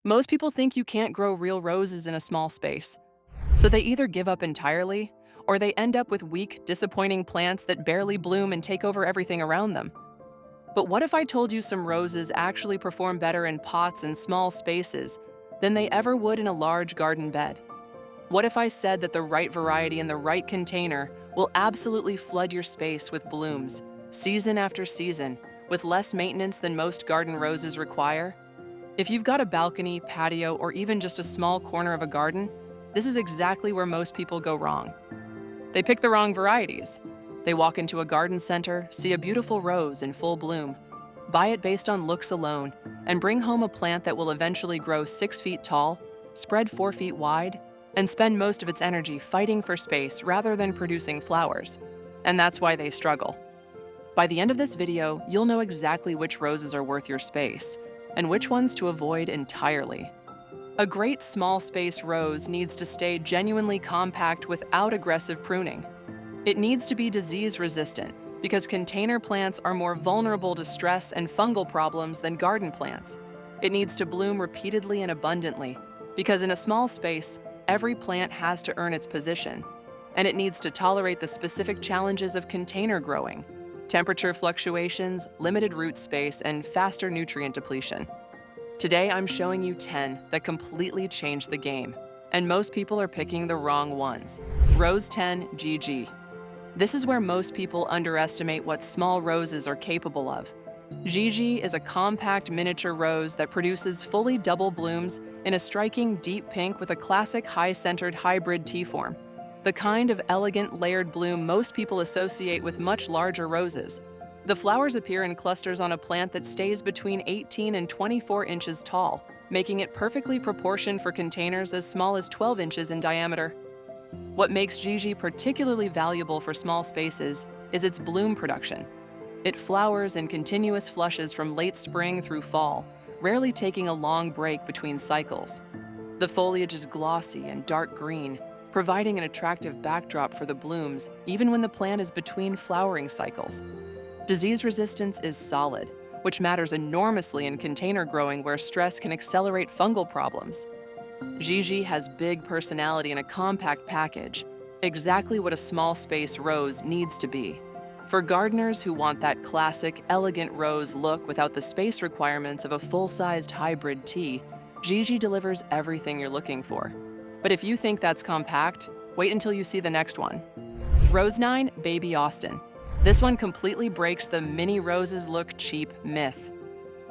Most people think you can't grow real roses in a small space, so they either give up entirely or they end up with weak, disappointing plants that barely bloom and take over everything around them. But what if I told you some roses actually perform better in pots and small spaces than they ever would in a large garden bed? What if I said that the right variety in the right container will absolutely flood your space with blooms, season after season, with less maintenance than most garden roses require? If you've got a balcony, patio, or even just a small corner of a garden, this is exactly where most people go wrong. They pick the wrong varieties. They walk into a garden center, see a beautiful rose in full bloom, buy it based on looks alone, and bring home a plant that will eventually grow 6 feet tall, spread 4 feet wide, and spend most of its energy fighting for space rather than producing flowers. And that's why they struggle. By the end of this video, you'll know exactly which roses are worth your space and which ones to avoid entirely. A great small space rose needs to stay genuinely compact without aggressive pruning. It needs to be disease resistant because container plants are more vulnerable to stress and fungal problems than garden plants. It needs to bloom repeatedly and abundantly because in a small space, every plant has to earn its position. And it needs to tolerate the specific challenges of container growing: temperature fluctuations, limited root space, and faster nutrient depletion. Today, I'm showing you 10 that completely change the game, and most people are picking the wrong ones. Rose 10 GG. This is where most people underestimate what small roses are capable of. GG is a compact miniature rose that produces fully double blooms in a striking deep pink with a classic high-centered hybrid T-form, the kind of elegant layered bloom most people associate with much larger roses. The flowers appear in clusters on a plant that stays between 18 and 24 inches tall, making it perfectly proportioned for containers as small as 12 inches in diameter. What makes GG particularly valuable for small spaces is its bloom production. It flowers in continuous flushes from late spring through fall, rarely taking a long break between cycles. The foliage is glossy and dark green, providing an attractive backdrop for the blooms even when the plant is between flowering cycles. Disease resistance is solid, which matters enormously in container growing where stress can accelerate fungal problems. GG has big personality in a compact package, exactly what a small space rose needs to be. For gardeners who want that classic, elegant rose look without the space requirements of a full-sized hybrid tea, GG delivers everything you're looking for. But if you think that's compact, wait until you see the next one. Rose 9 Baby Austin. This one completely breaks the mini roses look cheap myth.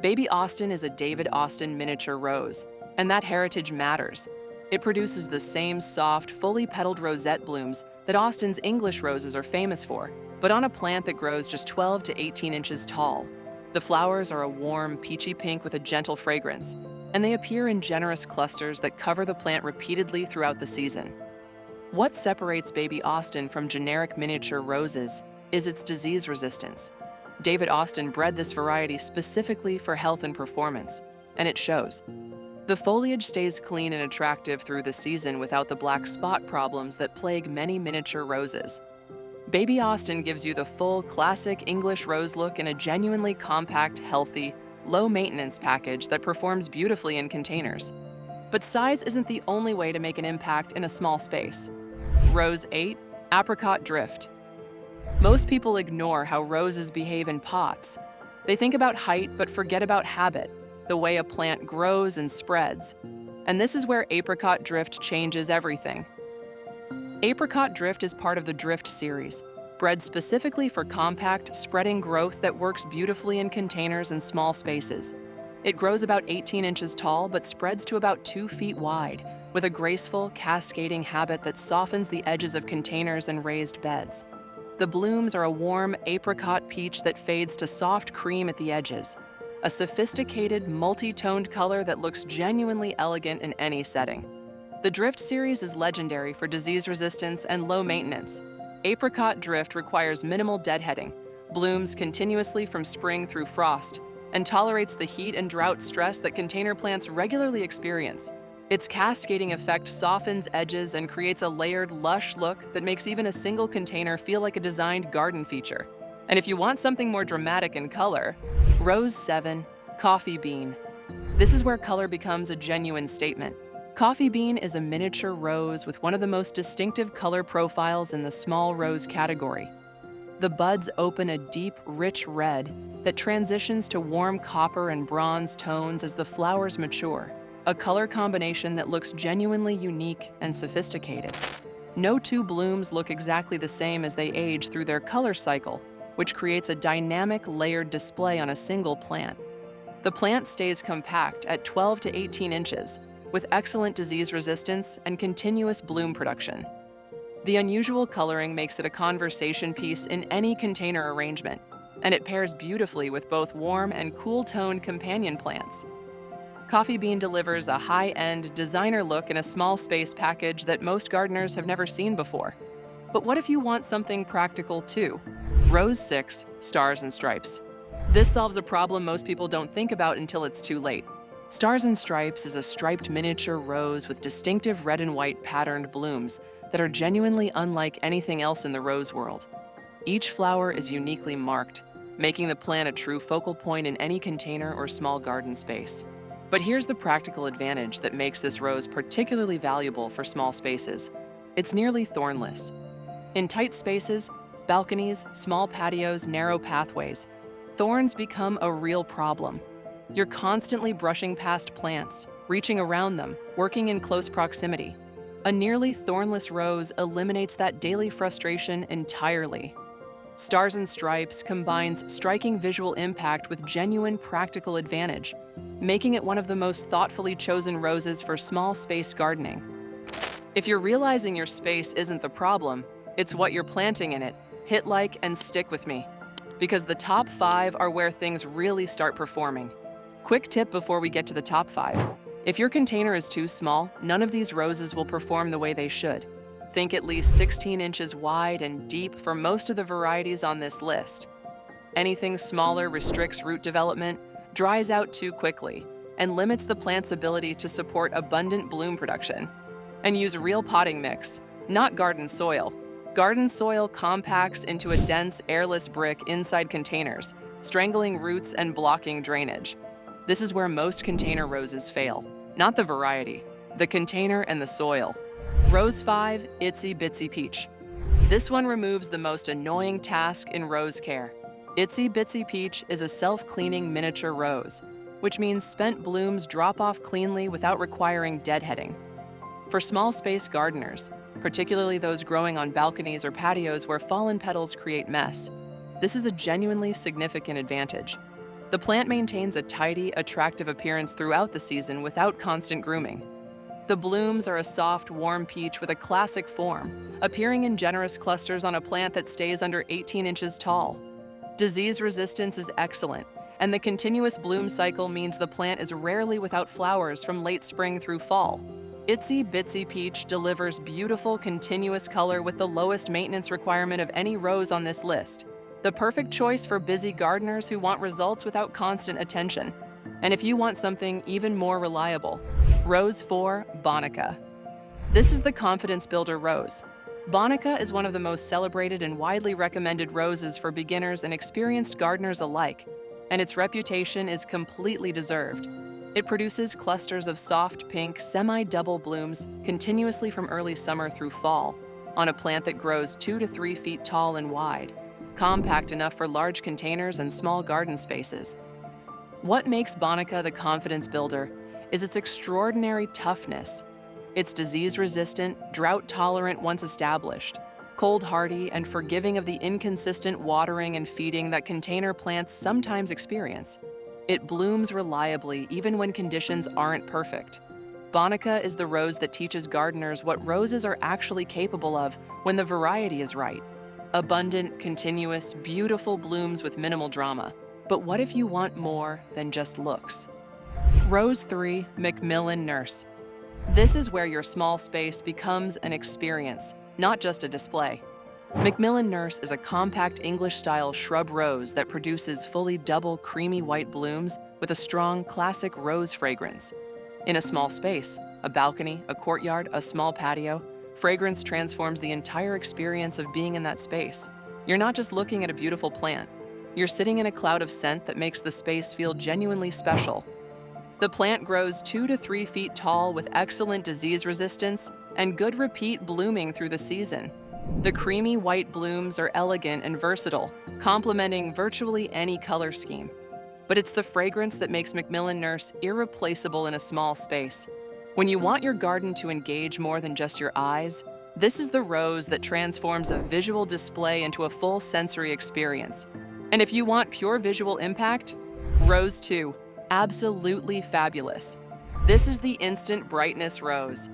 Baby Austin is a David Austin miniature rose, and that heritage matters. It produces the same soft, fully petaled rosette blooms that Austin's English roses are famous for, but on a plant that grows just 12 to 18 inches tall. The flowers are a warm, peachy pink with a gentle fragrance, and they appear in generous clusters that cover the plant repeatedly throughout the season. What separates Baby Austin from generic miniature roses is its disease resistance. David Austin bred this variety specifically for health and performance, and it shows. The foliage stays clean and attractive through the season without the black spot problems that plague many miniature roses. Baby Austin gives you the full classic English rose look in a genuinely compact, healthy, low-maintenance package that performs beautifully in containers. But size isn't the only way to make an impact in a small space. Rose 8 Apricot Drift. Most people ignore how roses behave in pots. They think about height but forget about habit, the way a plant grows and spreads. And this is where Apricot Drift changes everything. Apricot Drift is part of the Drift series, bred specifically for compact, spreading growth that works beautifully in containers and small spaces. It grows about 18 inches tall but spreads to about 2 feet wide, with a graceful, cascading habit that softens the edges of containers and raised beds. The blooms are a warm apricot peach that fades to soft cream at the edges, a sophisticated, multi-toned color that looks genuinely elegant in any setting. The Drift series is legendary for disease resistance and low maintenance. Apricot Drift requires minimal deadheading, blooms continuously from spring through frost, and tolerates the heat and drought stress that container plants regularly experience. Its cascading effect softens edges and creates a layered, lush look that makes even a single container feel like a designed garden feature. And if you want something more dramatic in color, Rose 7 Coffee Bean. This is where color becomes a genuine statement. Coffee bean is a miniature rose with one of the most distinctive color profiles in the small rose category. The buds open a deep, rich red that transitions to warm copper and bronze tones as the flowers mature, a color combination that looks genuinely unique and sophisticated. No two blooms look exactly the same as they age through their color cycle, which creates a dynamic, layered display on a single plant. The plant stays compact at 12 to 18 inches, with excellent disease resistance and continuous bloom production. The unusual coloring makes it a conversation piece in any container arrangement, and it pairs beautifully with both warm and cool-toned companion plants. Coffee bean delivers a high-end, designer look in a small space package that most gardeners have never seen before. But what if you want something practical too? Rose 6, Stars and Stripes. This solves a problem most people don't think about until it's too late. Stars and Stripes is a striped miniature rose with distinctive red and white patterned blooms that are genuinely unlike anything else in the rose world. Each flower is uniquely marked, making the plant a true focal point in any container or small garden space. But here's the practical advantage that makes this rose particularly valuable for small spaces. It's nearly thornless. In tight spaces, balconies, small patios, narrow pathways, thorns become a real problem. You're constantly brushing past plants, reaching around them, working in close proximity. A nearly thornless rose eliminates that daily frustration entirely. Stars and Stripes combines striking visual impact with genuine practical advantage, making it one of the most thoughtfully chosen roses for small space gardening. If you're realizing your space isn't the problem, it's what you're planting in it, hit like and stick with me, because the top 5 are where things really start performing. Quick tip before we get to the top 5. If your container is too small, none of these roses will perform the way they should. Think at least 16 inches wide and deep for most of the varieties on this list. Anything smaller restricts root development, dries out too quickly, and limits the plant's ability to support abundant bloom production. And use real potting mix, not garden soil. Garden soil compacts into a dense, airless brick inside containers, strangling roots and blocking drainage. This is where most container roses fail. Not the variety, the container and the soil. Rose 5, Itsybitsy Peach. This one removes the most annoying task in rose care. Itsybitsy Peach is a self-cleaning miniature rose, which means spent blooms drop off cleanly without requiring deadheading. For small space gardeners, particularly those growing on balconies or patios where fallen petals create mess, this is a genuinely significant advantage. The plant maintains a tidy, attractive appearance throughout the season without constant grooming. The blooms are a soft, warm peach with a classic form, appearing in generous clusters on a plant that stays under 18 inches tall. Disease resistance is excellent, and the continuous bloom cycle means the plant is rarely without flowers from late spring through fall. Itsybitsy Peach delivers beautiful, continuous color with the lowest maintenance requirement of any rose on this list. The perfect choice for busy gardeners who want results without constant attention. And if you want something even more reliable, Rose 4, Bonica. This is the confidence builder rose. Bonica is one of the most celebrated and widely recommended roses for beginners and experienced gardeners alike, and its reputation is completely deserved. It produces clusters of soft pink, semi-double blooms continuously from early summer through fall, on a plant that grows 2 to 3 feet tall and wide, compact enough for large containers and small garden spaces. What makes Bonica the confidence builder is its extraordinary toughness. It's disease-resistant, drought-tolerant once established, cold-hardy, and forgiving of the inconsistent watering and feeding that container plants sometimes experience. It blooms reliably even when conditions aren't perfect. Bonica is the rose that teaches gardeners what roses are actually capable of when the variety is right. Abundant, continuous, beautiful blooms with minimal drama. But what if you want more than just looks? Rose 3, McMillan Nurse. This is where your small space becomes an experience, not just a display. McMillan Nurse is a compact English-style shrub rose that produces fully double creamy white blooms with a strong, classic rose fragrance. In a small space, a balcony, a courtyard, a small patio, fragrance transforms the entire experience of being in that space. You're not just looking at a beautiful plant. You're sitting in a cloud of scent that makes the space feel genuinely special. The plant grows 2 to 3 feet tall with excellent disease resistance and good repeat blooming through the season. The creamy white blooms are elegant and versatile, complementing virtually any color scheme. But it's the fragrance that makes McMillan Nurse irreplaceable in a small space. When you want your garden to engage more than just your eyes, this is the rose that transforms a visual display into a full sensory experience. And if you want pure visual impact, Rose 2, absolutely fabulous. This is the instant brightness rose.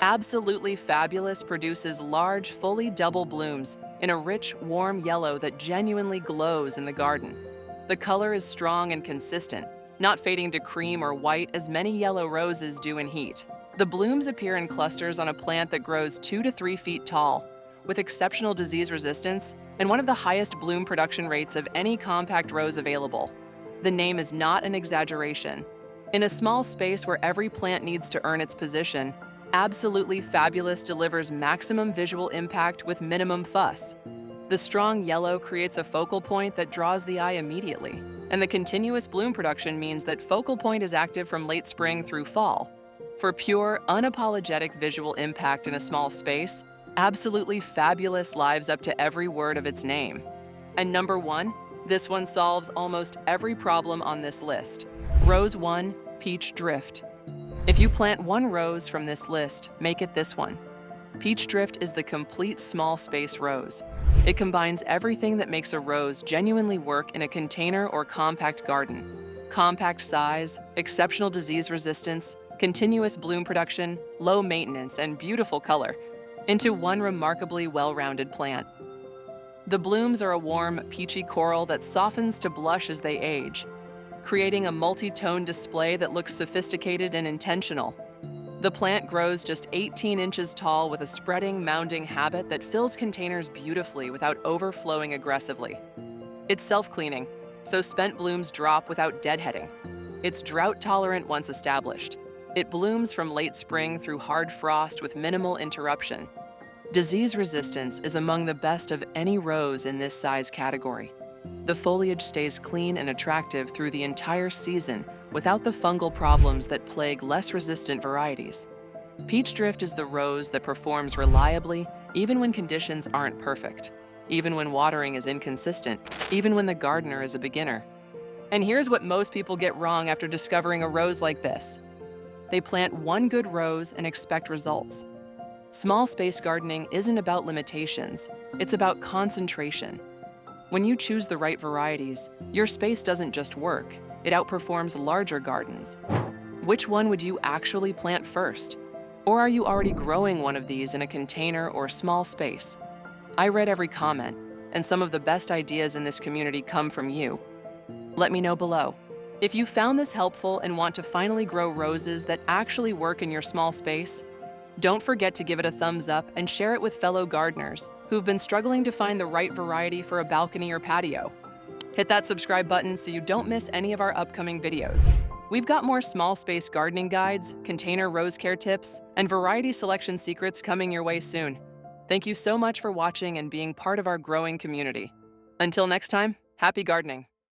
Absolutely Fabulous produces large, fully double blooms in a rich, warm yellow that genuinely glows in the garden. The color is strong and consistent, not fading to cream or white as many yellow roses do in heat. The blooms appear in clusters on a plant that grows 2 to 3 feet tall, with exceptional disease resistance and one of the highest bloom production rates of any compact rose available. The name is not an exaggeration. In a small space where every plant needs to earn its position, Absolutely Fabulous delivers maximum visual impact with minimum fuss. The strong yellow creates a focal point that draws the eye immediately, and the continuous bloom production means that focal point is active from late spring through fall. For pure, unapologetic visual impact in a small space, Absolutely Fabulous lives up to every word of its name. And number 1, this one solves almost every problem on this list. Rose 1, Peach Drift. If you plant one rose from this list, make it this one. Peach Drift is the complete small space rose. It combines everything that makes a rose genuinely work in a container or compact garden. Compact size, exceptional disease resistance, continuous bloom production, low maintenance, and beautiful color into one remarkably well-rounded plant. The blooms are a warm, peachy coral that softens to blush as they age, creating a multi-tone display that looks sophisticated and intentional. The plant grows just 18 inches tall with a spreading, mounding habit that fills containers beautifully without overflowing aggressively. It's self-cleaning, so spent blooms drop without deadheading. It's drought-tolerant once established. It blooms from late spring through hard frost with minimal interruption. Disease resistance is among the best of any rose in this size category. The foliage stays clean and attractive through the entire season without the fungal problems that plague less resistant varieties. Peach Drift is the rose that performs reliably even when conditions aren't perfect, even when watering is inconsistent, even when the gardener is a beginner. And here's what most people get wrong after discovering a rose like this. They plant one good rose and expect results. Small space gardening isn't about limitations, it's about concentration. When you choose the right varieties, your space doesn't just work, it outperforms larger gardens. Which one would you actually plant first? Or are you already growing one of these in a container or small space? I read every comment, and some of the best ideas in this community come from you. Let me know below. If you found this helpful and want to finally grow roses that actually work in your small space, don't forget to give it a thumbs up and share it with fellow gardeners who've been struggling to find the right variety for a balcony or patio. Hit that subscribe button so you don't miss any of our upcoming videos. We've got more small space gardening guides, container rose care tips, and variety selection secrets coming your way soon. Thank you so much for watching and being part of our growing community. Until next time, happy gardening.